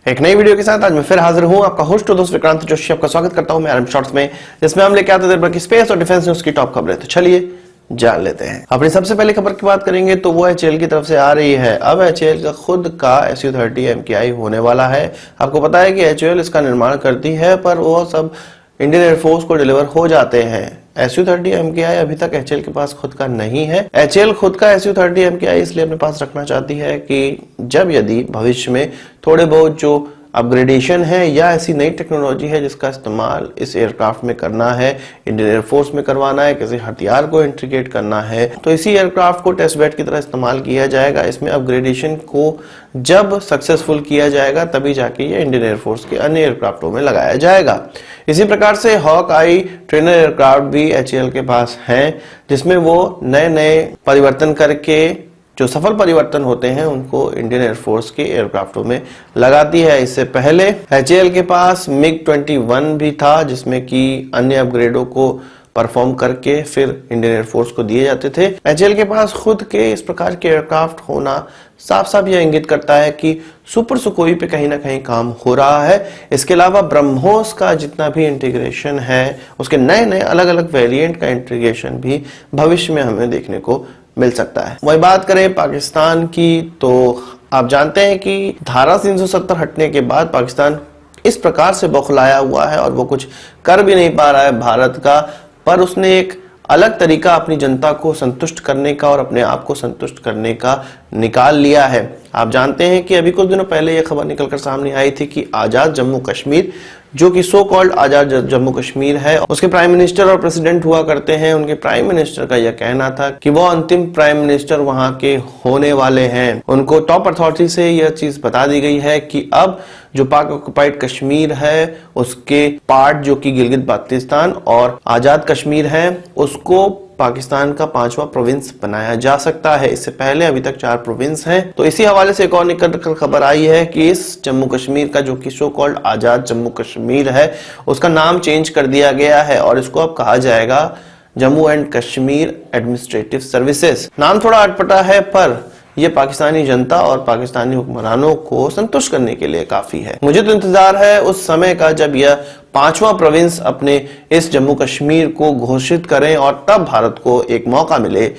एक नई वीडियो के साथ आज मैं फिर हाजिर हूं, आपका होस्ट दोस्त विक्रांत जोशी आपका स्वागत करता हूं मैं आरएम शॉर्ट्स में, जिसमें हम लेके आते हैं स्पेस और डिफेंस न्यूज की टॉप खबरें। तो चलिए जान लेते हैं। अपनी सबसे पहले खबर की बात करेंगे तो वो एचएएल की तरफ से आ रही है। अब एचएएल का खुद का SU-30 MKI होने वाला है। आपको पता है कि एचएएल इसका निर्माण करती है, पर वो सब इंडियन एयरफोर्स को डिलीवर हो जाते हैं। SU-30 MKI अभी तक एचएएल के पास खुद का नहीं है। एचएएल खुद का SU-30 MKI इसलिए अपने पास रखना चाहती है कि जब यदि भविष्य में थोड़े बहुत जो अपग्रेडेशन है या ऐसी नई टेक्नोलॉजी है जिसका इस्तेमाल इस एयरक्राफ्ट में करना है, इंडियन एयरफोर्स में करवाना है, किसी हथियार को इंटीग्रेट करना है, तो इसी एयरक्राफ्ट को टेस्ट बेड की तरह इस्तेमाल किया जाएगा। इसमें अपग्रेडेशन को जब सक्सेसफुल किया जाएगा तभी जाके ये इंडियन एयरफोर्स के अन्य एयरक्राफ्टों में लगाया जाएगा। इसी प्रकार से हॉक आई ट्रेनर एयरक्राफ्ट भी एचएएल के पास हैं, जिसमें वो नए नए परिवर्तन करके जो सफल परिवर्तन होते हैं उनको इंडियन एयरफोर्स के एयरक्राफ्टों में लगाती है। इससे पहले एचएएल के पास MiG-21 भी था, जिसमें कि अन्य अपग्रेडों को परफॉर्म करके फिर इंडियन एयरफोर्स को दिए जाते थे। एचएएल के पास खुद के इस प्रकार के एयरक्राफ्ट होना साफ साफ यह इंगित करता है कि सुपर सुकोई पे कहीं ना कहीं काम हो रहा है। इसके अलावा ब्रह्मोस का जितना भी इंटीग्रेशन है, उसके नए नए अलग अलग वेरिएंट का इंटीग्रेशन भी भविष्य में हमें देखने को मिल सकता है। वही बात करें पाकिस्तान की, तो आप जानते हैं कि धारा 370 हटने के बाद पाकिस्तान इस प्रकार से बौखलाया हुआ है और वो कुछ कर भी नहीं पा रहा है भारत का, पर उसने एक अलग तरीका अपनी जनता को संतुष्ट करने का और अपने आप को संतुष्ट करने का निकाल लिया है। आप जानते हैं कि अभी कुछ दिनों पहले यह खबर निकलकर सामने आई थी कि आजाद जम्मू कश्मीर, जो कि सो कॉल्ड आजाद जम्मू कश्मीर है, उसके प्राइम मिनिस्टर और प्रेसिडेंट हुआ करते हैं। उनके प्राइम मिनिस्टर का यह कहना था कि वो अंतिम प्राइम मिनिस्टर वहां के होने वाले हैं। उनको टॉप अथॉरिटी से यह चीज बता दी गई है कि अब जो पाक ऑक्युपाइड कश्मीर है उसके पार्ट जो कि गिलगित बाल्टिस्तान और आजाद कश्मीर है, उसको पाकिस्तान का 5वां प्रोविंस बनाया जा सकता है। इससे पहले अभी तक 4 प्रोविंस हैं। तो इसी हवाले से एक और निकल कर खबर आई है कि इस जम्मू कश्मीर का जो कि सो कॉल्ड आजाद जम्मू कश्मीर है, उसका नाम चेंज कर दिया गया है और इसको अब कहा जाएगा Jammu and Kashmir administrative services. नाम थोड़ा अटपटा है, पर यह पाकिस्तानी जनता और पाकिस्तानी हुक्मरानों को संतुष्ट करने के लिए काफी है। मुझे तो इंतजार है उस समय का जब यह 5वां प्रोविंस अपने इस जम्मू कश्मीर को घोषित करें और तब भारत को एक मौका मिले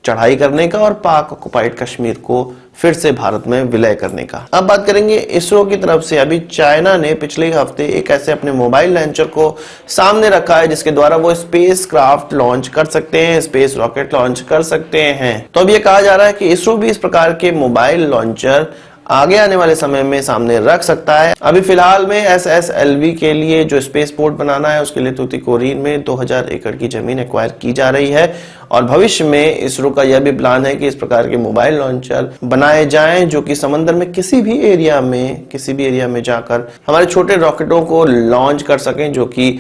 चढ़ाई करने का और पाक ऑक्युपाइड कश्मीर को फिर से भारत में विलय करने का। अब बात करेंगे इसरो की तरफ से। अभी चाइना ने पिछले हफ्ते एक ऐसे अपने मोबाइल लॉन्चर को सामने रखा है जिसके द्वारा वो स्पेस क्राफ्ट लॉन्च कर सकते हैं, स्पेस रॉकेट लॉन्च कर सकते हैं। तो अब ये कहा जा रहा है कि इसरो भी इस प्रकार के मोबाइल लॉन्चर आगे आने वाले समय में सामने रख सकता है। अभी फिलहाल में SSLV के लिए जो स्पेस पोर्ट बनाना है उसके लिए तूतीकोरिन में 2000 एकड़ की जमीन एक्वायर की जा रही है और भविष्य में इसरो का यह भी प्लान है कि इस प्रकार के मोबाइल लॉन्चर बनाए जाएं जो कि समंदर में किसी भी एरिया में जाकर हमारे छोटे रॉकेटों को लॉन्च कर सकें, जो कि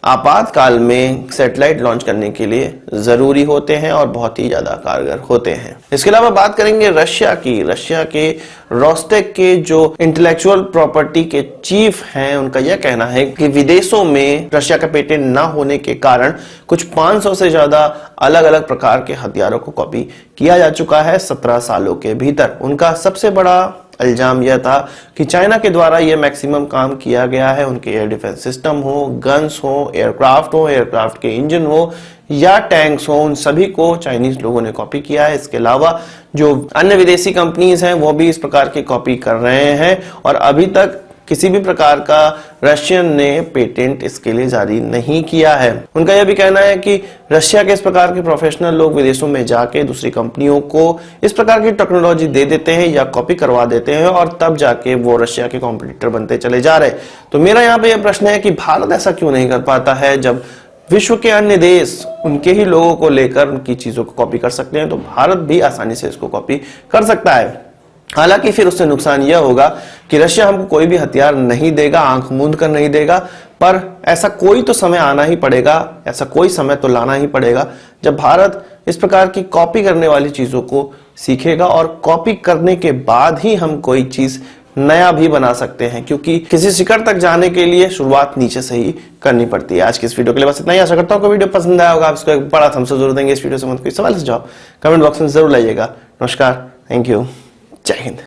आपातकाल में सैटेलाइट लॉन्च करने के लिए जरूरी होते हैं और बहुत ही ज्यादा कारगर होते हैं। इसके अलावा बात करेंगे रशिया की। रशिया के रोस्टेक के जो इंटेलेक्चुअल प्रॉपर्टी के चीफ हैं, उनका यह कहना है कि विदेशों में रशिया का पेटेंट ना होने के कारण कुछ 500 से ज्यादा अलग अलग प्रकार के हथियारों को कॉपी किया जा चुका है 17 सालों के भीतर। उनका सबसे बड़ा इल्जाम यह था कि चाइना के द्वारा यह मैक्सिमम काम किया गया है। उनके एयर डिफेंस सिस्टम हो, गन्स हो, एयरक्राफ्ट के इंजन हो या टैंक्स हो, उन सभी को चाइनीज लोगों ने कॉपी किया है। इसके अलावा जो अन्य विदेशी कंपनीज हैं वो भी इस प्रकार की कॉपी कर रहे हैं और अभी तक किसी भी प्रकार का रशियन ने पेटेंट इसके लिए जारी नहीं किया है। उनका यह भी कहना है कि रशिया के इस प्रकार के प्रोफेशनल लोग विदेशों में जाके दूसरी कंपनियों को इस प्रकार की टेक्नोलॉजी दे देते हैं या कॉपी करवा देते हैं और तब जाके वो रशिया के कॉम्पिटिटर बनते चले जा रहे। तो मेरा यहाँ पे यह प्रश्न है कि भारत ऐसा क्यों नहीं कर पाता है? जब विश्व के अन्य देश उनके ही लोगों को लेकर उनकी चीजों को कॉपी कर सकते हैं, तो भारत भी आसानी से इसको कॉपी कर सकता है। हालांकि फिर उससे नुकसान यह होगा कि रशिया हमको कोई भी हथियार नहीं देगा, आंख मूंद कर नहीं देगा, पर ऐसा कोई तो समय आना ही पड़ेगा, ऐसा कोई समय तो लाना ही पड़ेगा जब भारत इस प्रकार की कॉपी करने वाली चीजों को सीखेगा और कॉपी करने के बाद ही हम कोई चीज नया भी बना सकते हैं, क्योंकि किसी शिखर तक जाने के लिए शुरुआत नीचे से ही करनी पड़ती है। आज की इस वीडियो के लिए बस इतना ही। आशा करता हूँ कि वीडियो पसंद आया होगा। आप इसको एक बड़ा थम्स अप जरूर देंगे। इस वीडियो से कोई सवाल सुझाव कमेंट बॉक्स में जरूर लाइएगा। नमस्कार, थैंक यू, जय हिंद।